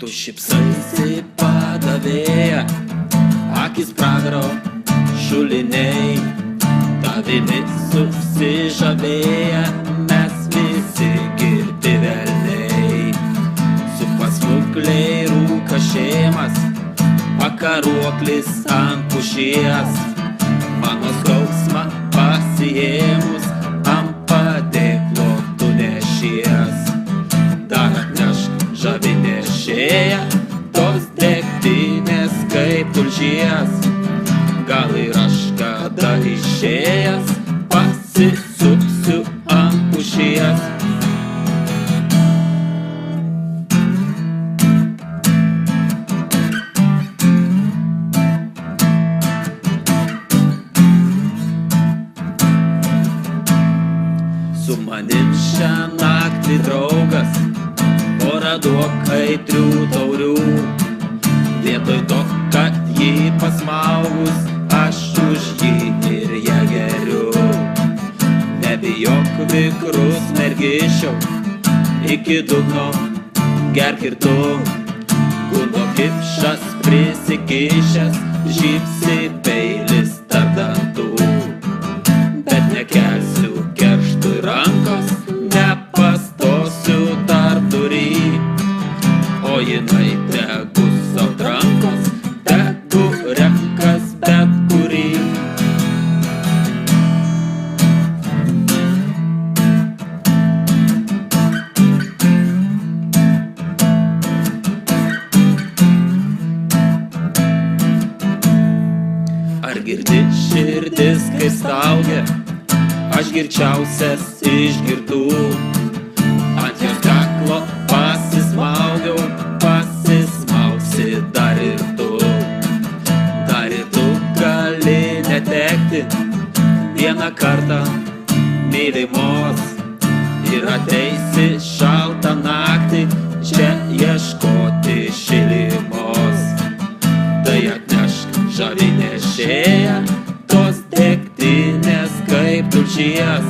šypsaisi padavėja, akis pragaro šuliniai, tavimi susižavėję mes visi girti velniai. Su pasmukliai rūka šeimas, pakaruoklis ant pušies, mano skausmą pasiėmus ant padėklo tu nešies. Dar atnešk žavinešėją, tos degtinės kaip tulžies, gal ir aš kada išėjęs pasisuksiu ant pušies. Su manim šią naktį draugas, porą duok aitrių taurių, vietoj to, kad jį pasmaugus, aš už jį ir ją geriu. Nebijok vikrus mergišiau, iki dugno gerk ir tu, gundo kipšas prisikišęs, žybsi peilis tarp dantų. Bet nekelsiu kerštui rankos, nepastosiu tarp durį, o jinai tegu sau rankos, tegu renkas bet kurį. Ar girdi širdis, kai staugia, aš girčiausias iš girtų, ant jos kaklo pasismaugiau, pasismausi dar ir tu. Dar ir tu gali netekti vieną kartą mylimos ir ateisi šaltą naktį čia ieškoti šilimos. Tai atnešk žavinešėją, tos degtinės kaip tulžies,